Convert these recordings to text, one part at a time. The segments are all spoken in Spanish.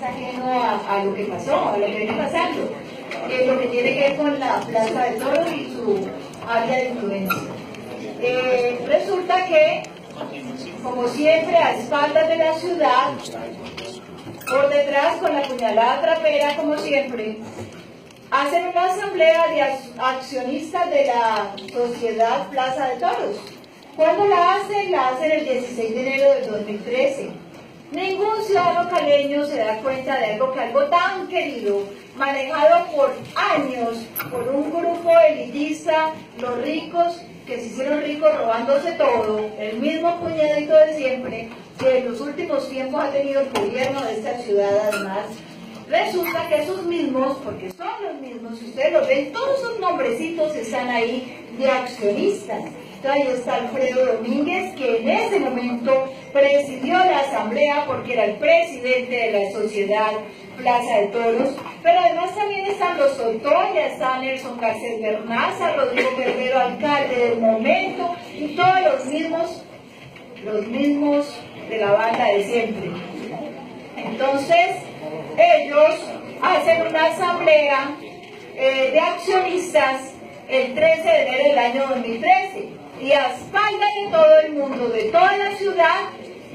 ajeno a lo que pasó, a lo que viene pasando, lo que tiene que ver con la Plaza de Toros y su área de influencia. Resulta que, como siempre, a espaldas de la ciudad, por detrás, con la puñalada trapera, como siempre, hacen una asamblea de accionistas de la sociedad Plaza de Toros. ¿Cuándo la hacen? La hacen el 16 de enero del 2013. Ningún ciudadano caleño se da cuenta de algo tan querido, manejado por años por un grupo elitista, los ricos, que se hicieron ricos robándose todo, el mismo puñadito de siempre, que en los últimos tiempos ha tenido el gobierno de esta ciudad además. Resulta que esos mismos, porque son los mismos, si ustedes los ven, todos sus nombrecitos están ahí de accionistas. Ahí está Alfredo Domínguez, que en ese momento presidió la asamblea porque era el presidente de la sociedad Plaza de Toros, pero además también están los Otoya, está Nelson Garcés Bernaza, Rodrigo Guerrero, alcalde del momento, y todos los mismos de la banda de siempre. Entonces, ellos hacen una asamblea de accionistas el 13 de enero del año 2013. Y a espaldas de todo el mundo, de toda la ciudad,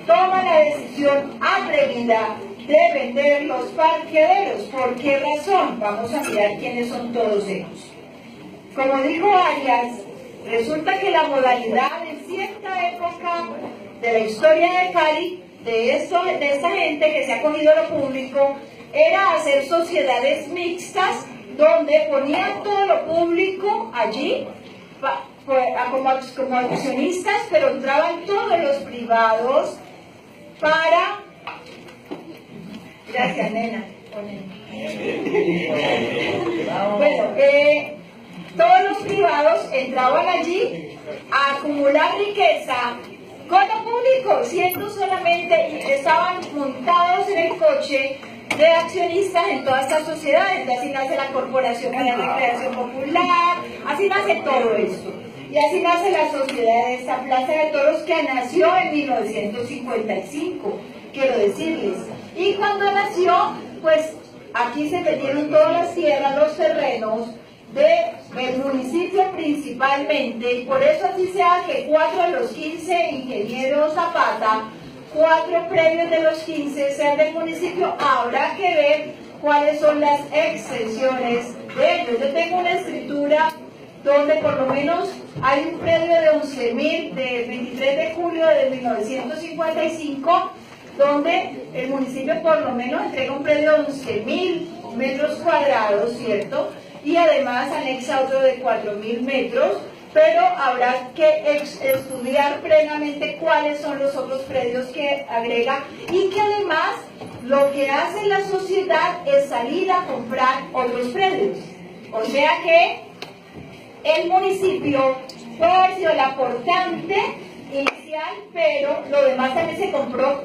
toma la decisión atrevida de vender los parqueaderos. ¿Por qué razón? Vamos a mirar quiénes son todos ellos. Como dijo Arias, resulta que la modalidad en cierta época de la historia de Cali, de esta gente que se ha cogido a lo público, era hacer sociedades mixtas donde ponían todo lo público allí, como accionistas, pero entraban todos los privados para... Gracias, nena. Bueno, todos los privados entraban allí a acumular riqueza con lo público, siendo solamente, y estaban montados en el coche de accionistas en todas estas sociedades. Así nace la Corporación para la Recreación Popular, así nace todo esto. Y así nace la sociedad de esta Plaza de Toros, que nació en 1955, quiero decirles. Y cuando nació, pues aquí se metieron todas las tierras, los terrenos del municipio principalmente, y por eso así sea que 4 de los 15 ingenieros Zapata, 4 premios de los 15 sean del municipio. Habrá que ver cuáles son las extensiones de ellos. Yo tengo una escritura donde por lo menos hay un predio de 11.000 del 23 de julio de 1955, donde el municipio por lo menos entrega un predio de 11.000 metros cuadrados, ¿cierto? Y además anexa otro de 4.000 metros, pero habrá que estudiar plenamente cuáles son los otros predios que agrega, y que además lo que hace la sociedad es salir a comprar otros predios. O sea que el municipio puede haber sido el aportante inicial, pero lo demás también se compró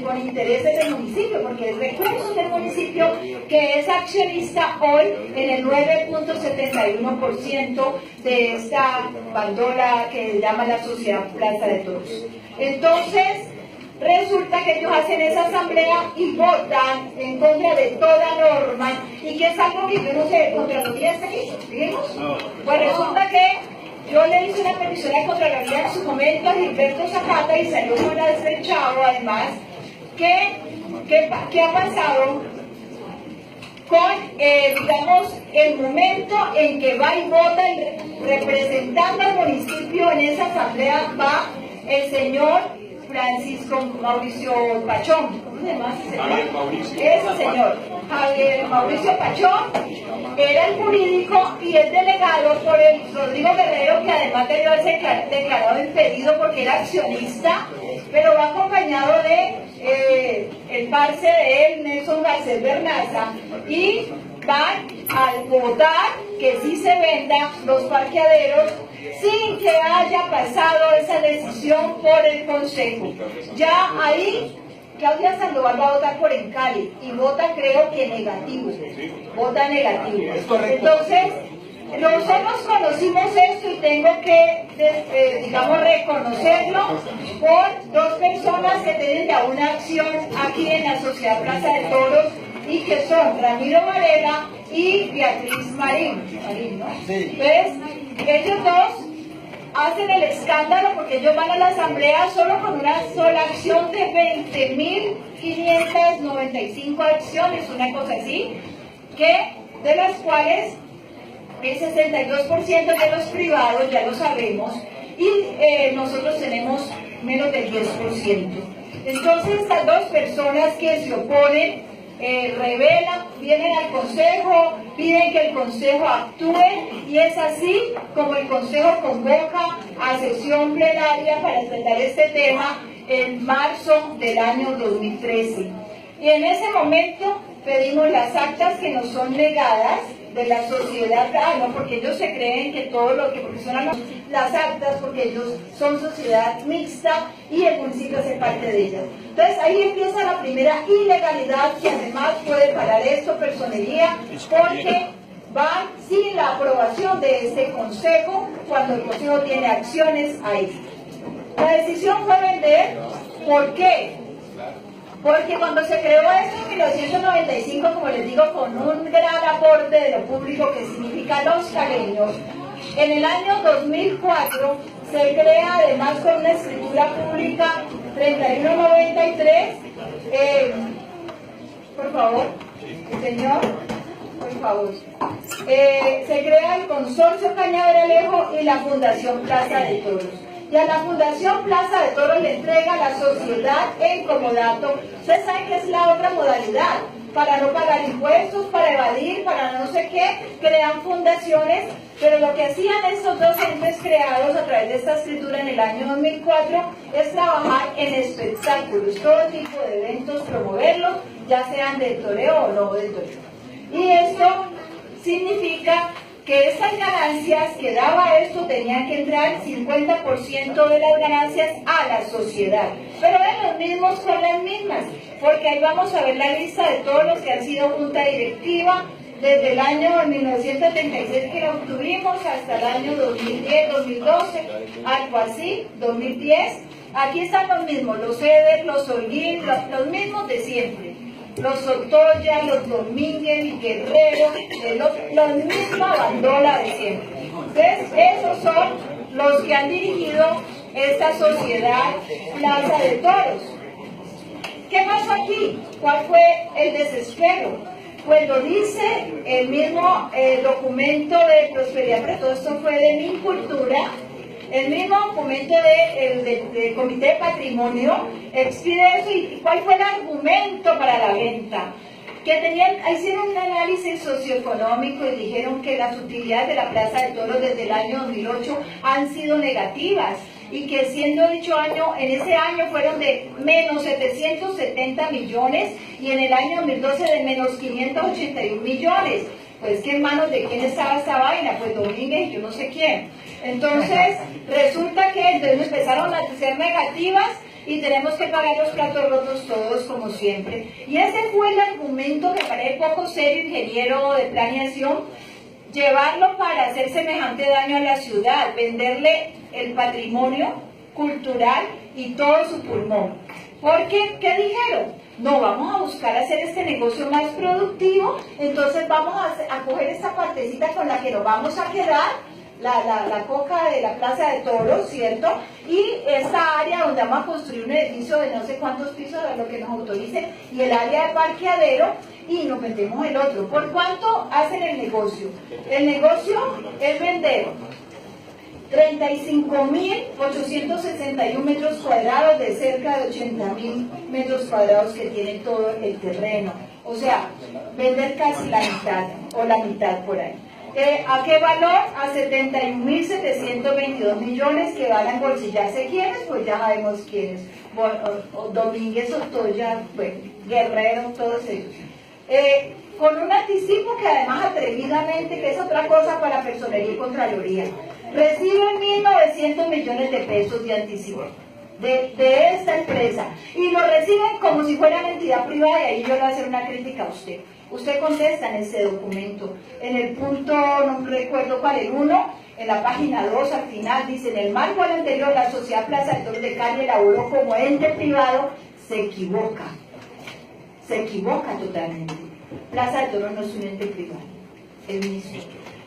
con intereses del municipio, porque es recursos del municipio, que es accionista hoy en el 9.71% de esta bandola que se llama la Sociedad Plaza de Toros. Entonces, resulta que ellos hacen esa asamblea y votan en contra de toda norma, y que es algo que yo no sé, Contraloría está aquí, ¿vimos? Pues resulta que yo le hice una petición a Contraloría en su momento a Gilberto Zapata, y salió una despechado además. ¿Qué ha pasado con, digamos, el momento en que va y vota representando al municipio en esa asamblea? Va el señor Francisco Mauricio Pachón, ¿cómo se llama ese señor? Ese señor, Javier Mauricio Pachón, era el jurídico y el delegado por el Rodrigo Guerrero, que además debió haberse declarado impedido porque era accionista, pero va acompañado de el parce de él, Nelson Garcés Bernaza, y van a votar que sí se venda los parqueaderos sin que haya pasado esa decisión por el Consejo. Ya ahí Claudia Sandoval va a votar por en Cali y vota, creo que negativo, vota negativo. Entonces, Nosotros conocimos esto y tengo que, digamos, reconocerlo por dos personas que tienen ya una acción aquí en la Sociedad Plaza de Toros y que son Ramiro Varela y Beatriz Marín, ¿no? Sí. Entonces, ellos dos hacen el escándalo porque ellos van a la asamblea solo con una sola acción de 20.595 acciones, una cosa así, de las cuales el 62% de los privados, ya lo sabemos, y nosotros tenemos menos del 10%. Entonces estas dos personas que se oponen revelan, vienen al Consejo, piden que el Consejo actúe y es así como el Consejo convoca a sesión plenaria para tratar este tema en marzo del año 2013. Y en ese momento pedimos las actas que nos son negadas de la sociedad, no, porque ellos se creen que todo lo que, porque son las actas, porque ellos son sociedad mixta y el municipio hace parte de ellas. Entonces ahí empieza la primera ilegalidad que además puede parar esto, personería, porque van sin la aprobación de este consejo cuando el consejo tiene acciones ahí. La decisión fue vender, ¿por qué? Porque cuando se creó esto en 1995, como les digo, con un gran aporte de lo público que significa los caleños, en el año 2004 se crea además con una escritura pública 3193, por favor, señor, por favor, se crea el Consorcio Cañaveralejo y la Fundación Plaza de Toros. Y a la Fundación Plaza de Toros le entrega la sociedad en comodato. Ustedes saben que es la otra modalidad, para no pagar impuestos, para evadir, para no sé qué, crean fundaciones, pero lo que hacían estos dos entes creados a través de esta escritura en el año 2004 es trabajar en espectáculos, todo tipo de eventos, promoverlos, ya sean del toreo o no del toreo. Y esto significa que esas ganancias que daba esto tenían que entrar 50% de las ganancias a la sociedad, pero de los mismos con las mismas, porque ahí vamos a ver la lista de todos los que han sido junta directiva desde el año 1936 que la obtuvimos hasta el año 2010, 2012, algo así, 2010. Aquí están los mismos, los Eder, los Holguín, los mismos de siempre. Los Otoya, los Domínguez y Guerrero, los mismos bandola de siempre. Entonces, esos son los que han dirigido esta sociedad Plaza de Toros. ¿Qué pasó aquí? ¿Cuál fue el desespero? Pues lo dice el mismo documento de prosperidad, pero todo esto fue de Mincultura. El mismo documento del Comité de Patrimonio expide eso. ¿Y cuál fue el argumento para la venta? Que hicieron un análisis socioeconómico y dijeron que las utilidades de la Plaza de Toros desde el año 2008 han sido negativas y que siendo dicho año, en ese año fueron de menos 770 millones y en el año 2012 de menos 581 millones. Pues que en manos de quién estaba esta vaina, pues Domínguez y yo no sé quién. Entonces resulta que entonces empezaron a ser negativas y tenemos que pagar los platos rotos todos como siempre. Y ese fue el argumento que parece poco serio, ingeniero de planeación, llevarlo para hacer semejante daño a la ciudad, venderle el patrimonio cultural y todo su pulmón. Porque, ¿qué dijeron? No, vamos a buscar hacer este negocio más productivo, entonces vamos a coger esta partecita con la que nos vamos a quedar, la coca de la Plaza de Toros, ¿cierto? Y esta área donde vamos a construir un edificio de no sé cuántos pisos, de lo que nos autoricen, y el área de parqueadero, y nos vendemos el otro. ¿Por cuánto hacen el negocio? El negocio es vender 35.861 metros cuadrados de cerca de 80.000 metros cuadrados que tiene todo el terreno. O sea, vender casi la mitad o la mitad por ahí. ¿A qué valor? A 71.722 millones que van a embolsillarse. ¿Quiénes? Pues ya sabemos quiénes. Domínguez, Otoya, bueno, Guerrero, todos ellos. Con un anticipo que además atrevidamente, que es otra cosa para Personería y Contraloría, reciben 1.900 millones de pesos de anticipo. de esta empresa y lo reciben como si fuera una entidad privada, y ahí yo le voy a hacer una crítica a usted. Usted contesta en ese documento, en el punto, no recuerdo cuál, el 1, en la página 2, al final, dice: en el marco del anterior, la Sociedad Plaza de Toros de Cali elaboró como ente privado. Se equivoca totalmente. Plaza de Toros no es un ente privado, el mismo.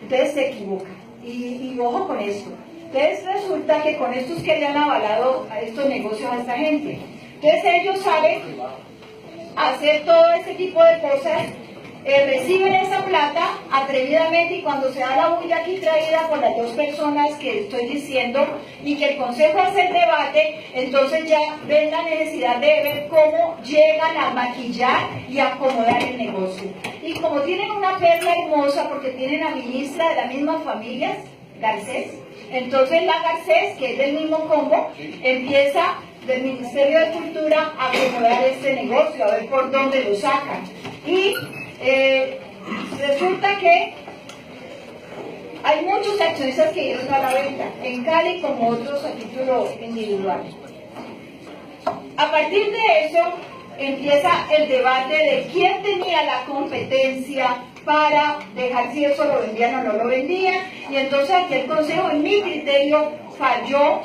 Entonces se equivoca, y ojo con esto. Entonces resulta que con estos que le han avalado a estos negocios a esta gente, entonces ellos saben hacer todo ese tipo de cosas, reciben esa plata atrevidamente, y cuando se da la bulla aquí traída por las dos personas que estoy diciendo y que el Consejo hace el debate, entonces ya ven la necesidad de ver cómo llegan a maquillar y acomodar el negocio. Y como tienen una perla hermosa, porque tienen a ministra de la misma familia, Garcés, entonces la Garcés, que es del mismo combo, empieza del Ministerio de Cultura a acomodar este negocio, a ver por dónde lo sacan. Y resulta que hay muchos accionistas que dieron a la venta, en Cali como otros a título individual. A partir de eso empieza el debate de quién tenía la competencia para dejar si eso lo vendían o no lo vendían, y entonces aquí el Consejo, en mi criterio, falló.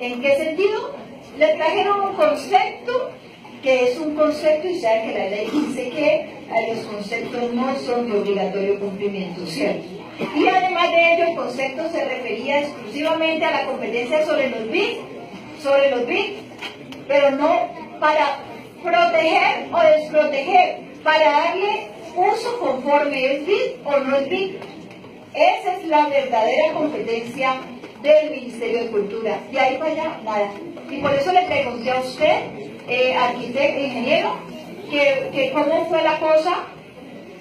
¿En qué sentido? Le trajeron un concepto que es un concepto, y sabe que la ley dice que los conceptos no son de obligatorio cumplimiento, ¿cierto? Y además de ello, el concepto se refería exclusivamente a la competencia sobre los BID, pero no para proteger o desproteger, para darle uso conforme es BID o no es BID. Esa es la verdadera competencia del Ministerio de Cultura. Y ahí para allá, nada. Y por eso le pregunté a usted, arquitecto, ingeniero, que cómo fue la cosa,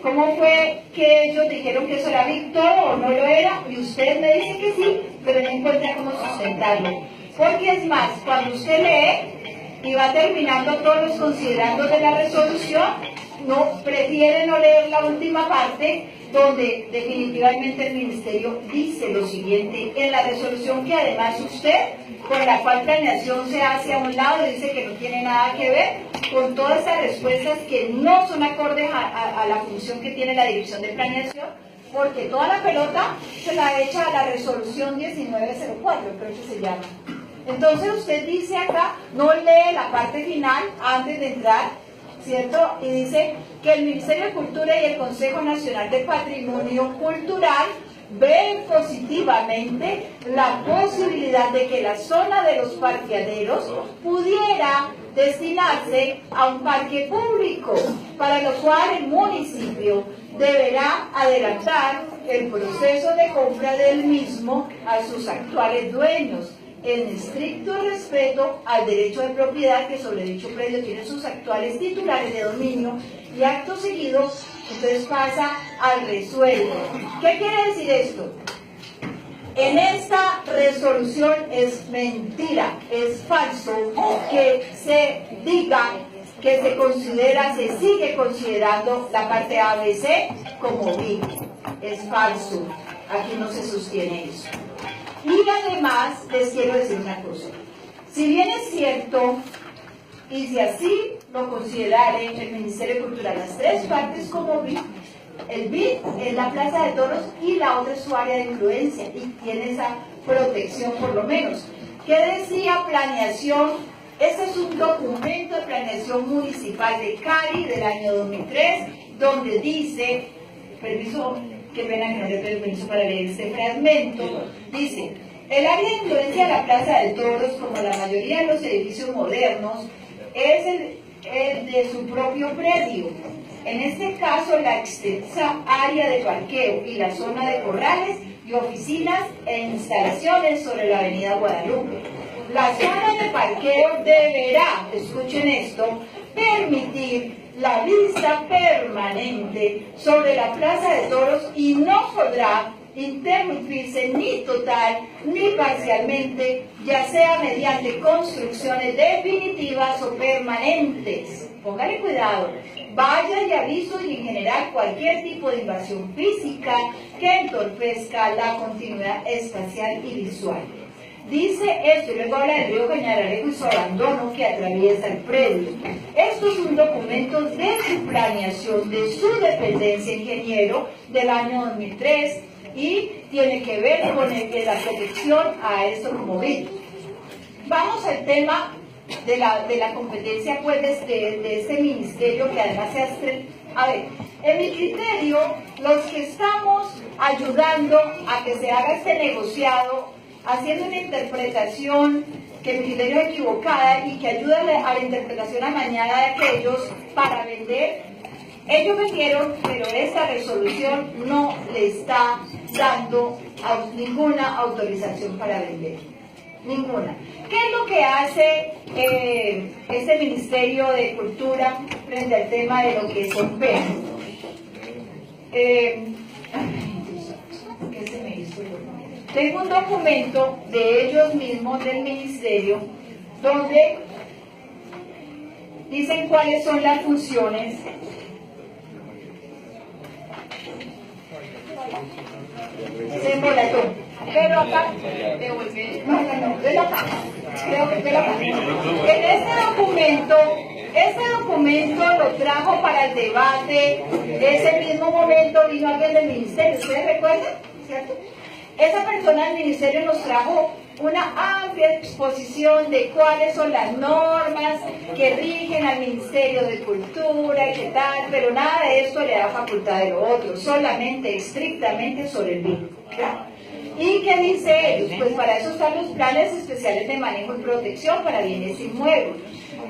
cómo fue que ellos dijeron que eso era BID todo o no lo era, y usted me dice que sí, pero no encuentra cómo sustentarlo. Porque es más, cuando usted lee y va terminando todos los considerandos de la resolución, prefiere no leer la última parte, donde definitivamente el Ministerio dice lo siguiente en la resolución, que además usted, con la cual planeación se hace a un lado, dice que no tiene nada que ver con todas esas respuestas que no son acordes a la función que tiene la Dirección de Planeación, porque toda la pelota se la echa a la resolución 1904, creo que se llama. Entonces usted dice acá, no lee la parte final antes de entrar, ¿cierto? Y dice que el Ministerio de Cultura y el Consejo Nacional de Patrimonio Cultural ven positivamente la posibilidad de que la zona de los parqueaderos pudiera destinarse a un parque público, para lo cual el municipio deberá adelantar el proceso de compra del mismo a sus actuales dueños, en estricto respeto al derecho de propiedad que sobre dicho predio tienen sus actuales titulares de dominio, y acto seguido, entonces pasa al resuelto. ¿Qué quiere decir esto? En esta resolución es mentira, es falso que se diga que se sigue considerando la parte ABC como BID. Es falso, aquí no se sostiene eso. Y además les quiero decir una cosa, si bien es cierto, y si así lo consideraren el Ministerio de Cultura, las tres partes como BID, el BID es la Plaza de Toros y la otra es su área de influencia y tiene esa protección por lo menos. ¿Qué decía planeación? Este es un documento de planeación municipal de Cali del año 2003, donde dice, permiso, qué pena que no le doy permiso para leer este fragmento, dice: el área de influencia de la Plaza de Toros, como la mayoría de los edificios modernos, es el de su propio predio. En este caso, la extensa área de parqueo y la zona de corrales y oficinas e instalaciones sobre la avenida Guadalupe. La zona de parqueo deberá, escuchen esto, permitir la vista permanente sobre la Plaza de Toros y no podrá interrumpirse ni total ni parcialmente, ya sea mediante construcciones definitivas o permanentes. Póngale cuidado, vaya y aviso y en general cualquier tipo de invasión física que entorpezca la continuidad espacial y visual. dice esto, y luego habla del río Cañararejo y su abandono que atraviesa el predio. Esto es un documento de su planeación, de su dependencia ingeniero del año 2003 y tiene que ver con la protección a esto como BID. Vamos al tema de la competencia pues, de este ministerio que además se hace. A ver, en mi criterio, los que estamos ayudando a que se haga este negociado, haciendo una interpretación que en mi criterio es equivocada y que ayuda a la interpretación amañada de aquellos para vender, ellos vendieron, pero esta resolución no le está dando ninguna autorización para vender. Ninguna. ¿Qué es lo que hace este Ministerio de Cultura frente al tema de lo que son penas? Tengo un documento de ellos mismos, del Ministerio, donde dicen cuáles son las funciones. Se embolató. Pero acá, no, de acá. En este documento lo trajo para el debate. Ese mismo momento vino alguien del ministerio, ¿ustedes recuerdan? ¿Cierto? Esa persona del ministerio nos trajo una amplia exposición de cuáles son las normas que rigen al Ministerio de Cultura y qué tal, pero nada de esto le da facultad de lo otro, solamente, estrictamente sobre el vínculo. ¿Y qué dice ellos? Pues para eso están los planes especiales de manejo y protección para bienes inmuebles.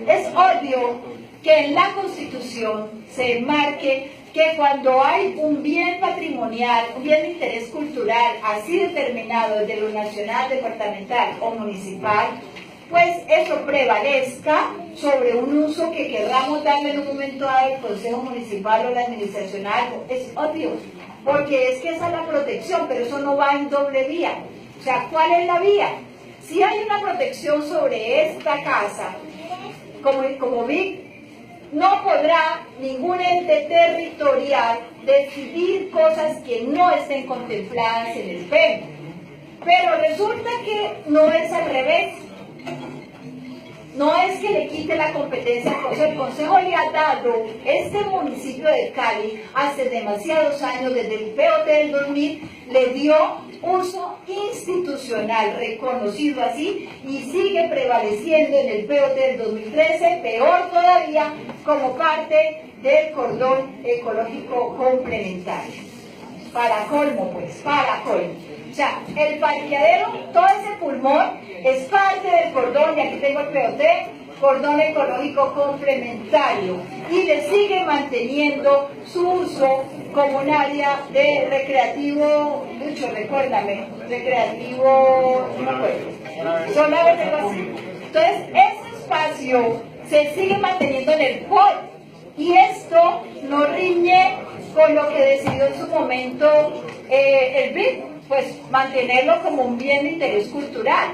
Es obvio que en la Constitución se enmarque que cuando hay un bien patrimonial, un bien de interés cultural, así determinado desde lo nacional, departamental o municipal, pues eso prevalezca sobre un uso que querramos darle en un momento dado al Consejo Municipal o la Administración algo. Es obvio, porque es que esa es la protección, pero eso no va en doble vía. O sea, ¿cuál es la vía? Si hay una protección sobre esta casa, como vi, no podrá ningún ente territorial decidir cosas que no estén contempladas en el PEM. Pero resulta que no es al revés. No es que le quite la competencia al Consejo. El Consejo le ha dado este municipio de Cali hace demasiados años, desde el POT del 2000, le dio uso institucional reconocido así y sigue prevaleciendo en el POT del 2013, peor todavía, como parte del cordón ecológico complementario. Para colmo, pues, para colmo. O sea, el parqueadero, todo ese pulmón, es parte del cordón, y aquí tengo el POT, cordón ecológico complementario, y le sigue manteniendo su uso como un área de recreativo, Lucho, recuérdame, recreativo, no me acuerdo, zona de recreación. Entonces, ese espacio se sigue manteniendo en el POT, y esto no riñe con lo que decidió en su momento el BID, pues mantenerlo como un bien de interés cultural.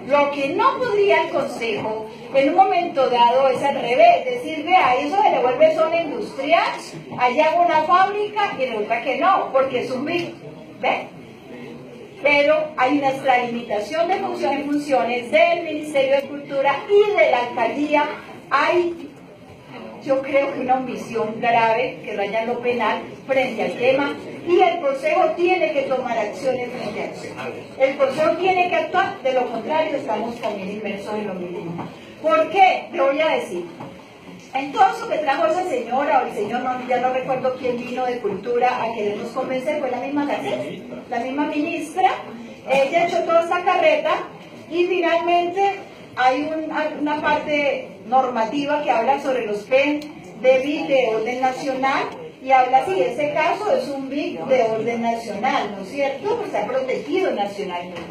Lo que no podría el Consejo en un momento dado es al revés, decir, vea, eso se le vuelve zona industrial, allá hago una fábrica y resulta que no, porque es un BID, ¿ve? Pero hay una extralimitación de funciones del Ministerio de Cultura y de la Alcaldía. Hay, yo creo que una omisión grave que raya en lo penal frente al tema, y el Consejo tiene que tomar acciones frente a eso. El Consejo tiene que actuar, de lo contrario estamos también inmersos en lo mismo. ¿Por qué? Le voy a decir. En todo eso que trajo esa señora, o el señor, no, ya no recuerdo quién vino de Cultura a querernos convencer, fue la misma Garcés, la misma ministra. Ella echó toda esta carreta y finalmente hay una parte normativa que habla sobre los PEN de BID de orden nacional, y habla así, este caso es un BID de orden nacional, ¿no es cierto? Pues está protegido nacionalmente.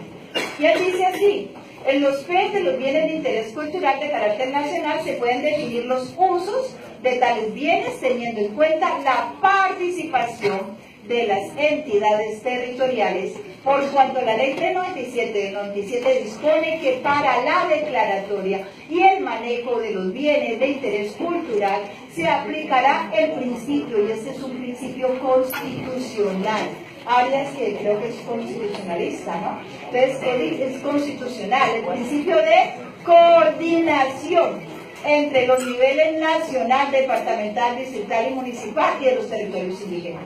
Y él dice así, en los PEN de los bienes de interés cultural de carácter nacional se pueden definir los usos de tales bienes teniendo en cuenta la participación de las entidades territoriales, por cuanto la ley 397 dispone que para la declaratoria y el manejo de los bienes de interés cultural se aplicará el principio, y este es un principio constitucional, Arias, que creo que es constitucionalista, ¿no? Entonces, es constitucional, el principio de coordinación entre los niveles nacional, departamental, distrital y municipal y de los territorios indígenas.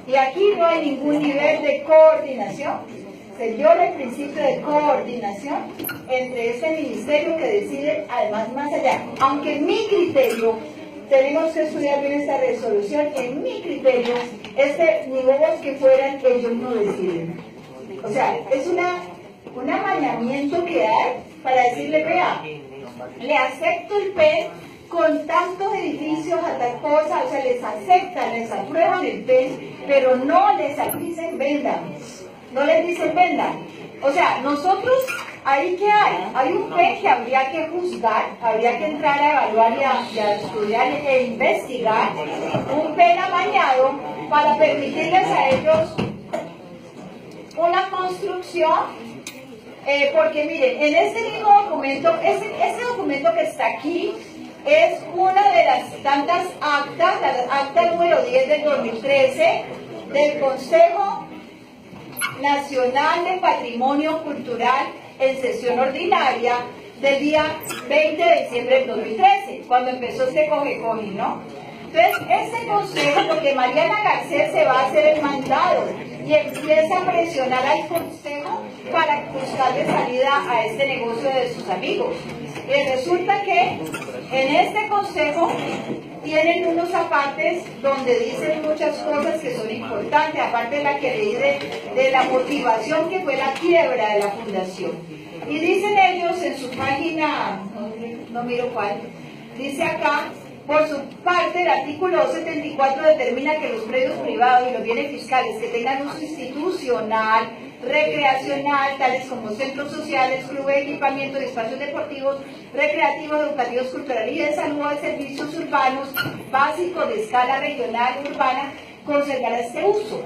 Y aquí no hay ningún nivel de coordinación. Se viola el principio de coordinación entre este ministerio que decide, además, más allá. Aunque en mi criterio, tenemos que estudiar bien esta resolución, en mi criterio, ni bobos que fueran, ellos no deciden. O sea, es un amañamiento que hay para decirle, vea, le acepto el PEN con tantos edificios a tal cosa, o sea, les aceptan, les aprueban el PEN, pero no les dicen vendan, no les dicen vendan. O sea, nosotros, ¿ahí qué hay? Hay un PEN que habría que juzgar, habría que entrar a evaluar y a estudiar e investigar, un PEN amañado para permitirles a ellos una construcción. Porque miren, en este mismo documento, ese documento que está aquí es una de las tantas actas, la acta número 10 del 2013 del Consejo Nacional de Patrimonio Cultural en sesión ordinaria del día 20 de diciembre del 2013, cuando empezó este coge-coge, ¿no? Entonces, este consejo, porque Mariana Garcés se va a hacer el mandado y empieza a presionar al consejo para buscarle salida a este negocio de sus amigos. Y resulta que en este consejo tienen unos apartes donde dicen muchas cosas que son importantes, aparte de la que leí de la motivación que fue la quiebra de la fundación. Y dicen ellos en su página, no miro cuál, dice acá, por su parte, el artículo 274 determina que los predios privados y los bienes fiscales que tengan uso institucional, recreacional, tales como centros sociales, clubes de equipamiento y espacios deportivos, recreativos, educativos, culturales y de salud, de servicios urbanos básicos de escala regional y urbana, conservará este uso.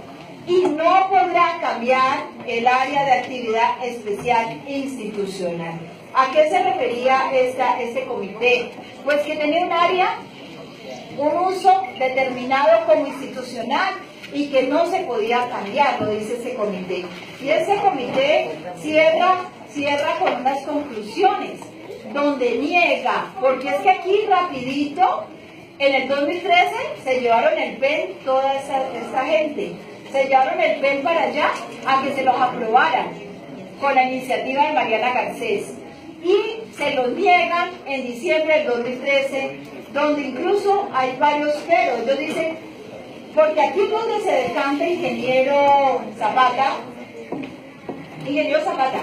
Y no podrá cambiar el área de actividad especial institucional. ¿A qué se refería este comité? Pues que tenía un área, un uso determinado como institucional y que no se podía cambiar, lo dice ese comité. Y ese comité cierra con unas conclusiones, donde niega, porque es que aquí rapidito, en el 2013 se llevaron el PEN toda esta gente, se llevaron el PEN para allá a que se los aprobaran con la iniciativa de Mariana Garcés. Y se los niegan en diciembre del 2013, donde incluso hay varios peros. Ellos dicen, porque aquí es donde se decanta ingeniero Zapata,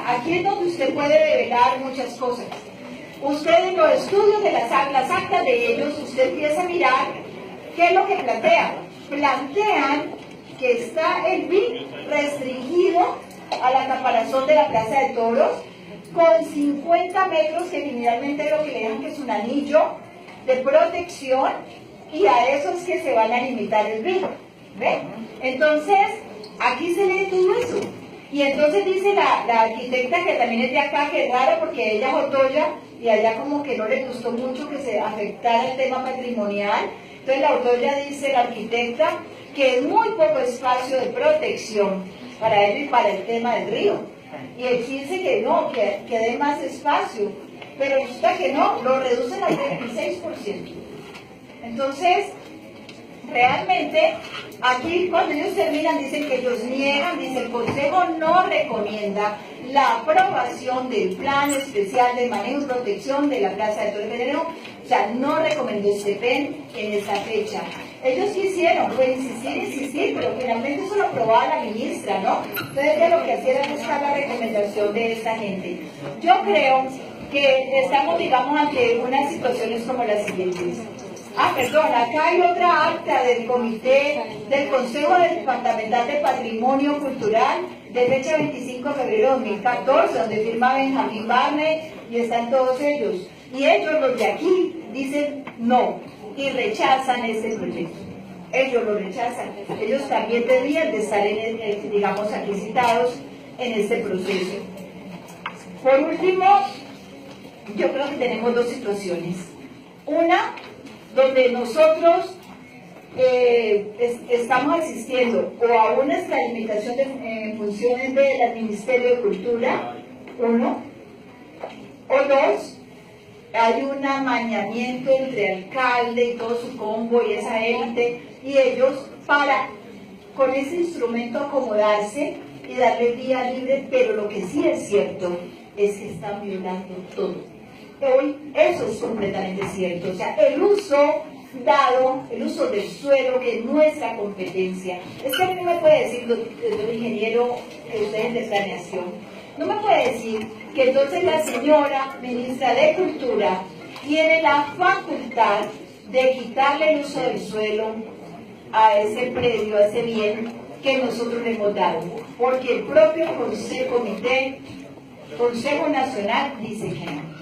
aquí es donde usted puede develar muchas cosas. Usted en los estudios de las actas de ellos, usted empieza a mirar qué es lo que plantean. Plantean que está el BIC restringido a la caparazón de la Plaza de Toros, con 50 metros, que generalmente es lo que le dejan que es un anillo de protección, y a esos que se van a limitar el BIC. ¿Ve? Entonces, aquí se lee todo eso. Y entonces dice la arquitecta, que también es de acá, que es raro porque ella es otoya, y allá como que no le gustó mucho que se afectara el tema patrimonial. Entonces la otoya dice, la arquitecta, que es muy poco espacio de protección para él y para el tema del río. Y él dice que no, que dé más espacio, pero resulta que no, lo reducen al 26%. Entonces, realmente, aquí cuando ellos terminan, dicen que ellos niegan, dice el Consejo no recomienda la aprobación del Plan Especial de Manejo y Protección de la Plaza de Toros de Veneno, o sea, no recomendó este PEN en esta fecha. Ellos quisieron, insistir, pero finalmente eso lo aprobaba la ministra, ¿no? Entonces, de lo que hacía era buscar la recomendación de esta gente. Yo creo que estamos, digamos, ante unas situaciones como las siguientes. Perdón, acá hay otra acta del comité del Consejo Departamental de Patrimonio Cultural de fecha 25 de febrero de 2014, donde firma Benjamín Barney y están todos ellos. Y ellos, los de aquí, dicen no y rechazan este proyecto. Ellos lo rechazan. Ellos también debían de estar, digamos, aquí citados en este proceso. Por último, yo creo que tenemos dos situaciones. Una, donde nosotros estamos asistiendo o a una extralimitación de funciones del Ministerio de Cultura, uno, o dos, hay un amañamiento entre alcalde y todo su combo y esa élite y ellos para con ese instrumento acomodarse y darle vía libre, pero lo que sí es cierto es que están violando todo. Hoy eso es completamente cierto, o sea, el uso dado, el uso del suelo, que es nuestra competencia. Es que a mí no me puede decir, doctor ingeniero, que usted es de planeación, no me puede decir que entonces la señora ministra de Cultura tiene la facultad de quitarle el uso del suelo a ese predio, a ese bien que nosotros le hemos dado, porque el propio Consejo Nacional dice que no.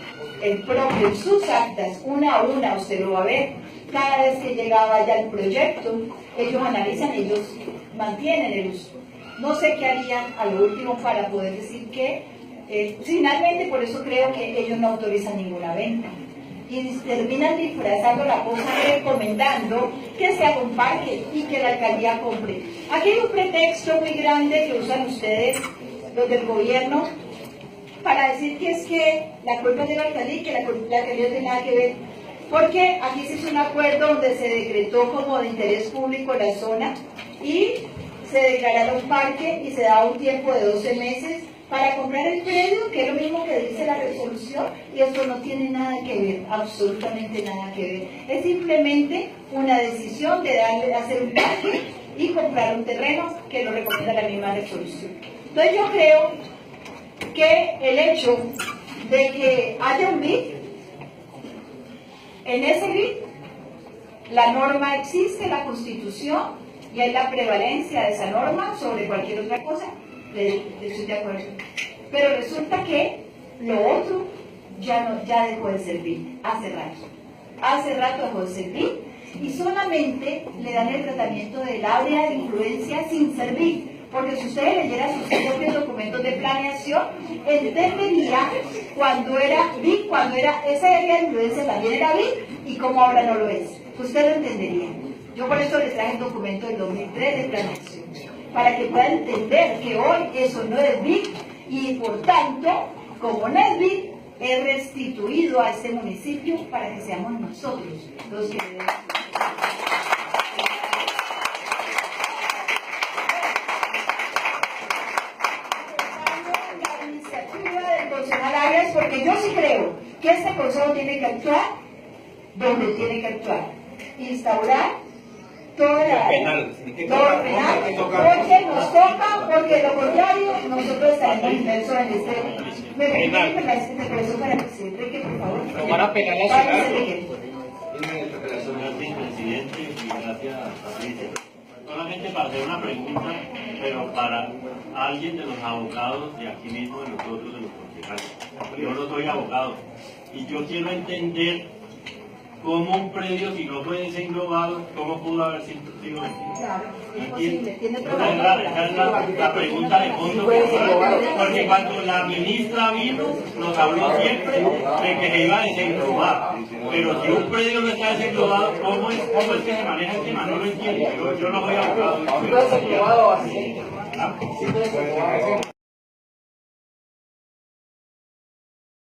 El propio, en sus actas, una a una, usted lo va a ver, cada vez que llegaba ya el proyecto, ellos analizan, ellos mantienen el uso. No sé qué harían a lo último para poder decir que, finalmente, por eso creo que ellos no autorizan ninguna venta. Y terminan disfrazando la cosa recomendando que se haga un parque y que la alcaldía compre. Aquí hay un pretexto muy grande que usan ustedes, los del gobierno, para decir que es que la culpa es de la alcaldía y que la alcaldía no tiene nada que ver. Porque aquí se hizo un acuerdo donde se decretó como de interés público la zona y se declarara un parque y se daba un tiempo de 12 meses para comprar el predio, que es lo mismo que dice la resolución, y esto no tiene nada que ver, absolutamente nada que ver. Es simplemente una decisión de hacer un parque y comprar un terreno que lo recomienda la misma resolución. Entonces yo creo que el hecho de que haya un BID, en ese BID la norma existe, la Constitución, y hay la prevalencia de esa norma sobre cualquier otra cosa, le estoy de acuerdo. Pero resulta que lo otro ya dejó de servir, hace rato dejó de servir, y solamente le dan el tratamiento del área de influencia sin servir. Porque si ustedes leyeran sus propios documentos de planeación, entendería cuando era BID, cuando era esa área de influencia también era BID y como ahora no lo es. Usted lo entendería. Yo por eso les traje el documento del 2003 de planeación, para que puedan entender que hoy eso no es BID y por tanto, como no es BID, es restituido a este municipio para que seamos nosotros los que debemos. Porque yo sí creo que este consejo tiene que actuar donde tiene que actuar, instaurar toda la penal, porque nos toca, porque de lo contrario nosotros estaremos inmersos en este. Me permiten que la expresión para el presidente Enrique, por favor. Para penal la ciudad. Gracias, presidente, y gracias, Patricia. Solamente para hacer una pregunta, pero para alguien de los abogados de aquí mismo, de nosotros, de los concejales. Yo no soy abogado y yo quiero entender cómo un predio, si no puede ser englobado, cómo pudo haber sido vendido. Claro, es posible, tiene Esa es la pregunta de fondo, porque cuando la ministra vino, nos habló siempre de que se iba a desenglobar. Pero si un predio no está desenglobado, ¿cómo es que se maneja el tema? No lo entiendo. Yo no soy abogado.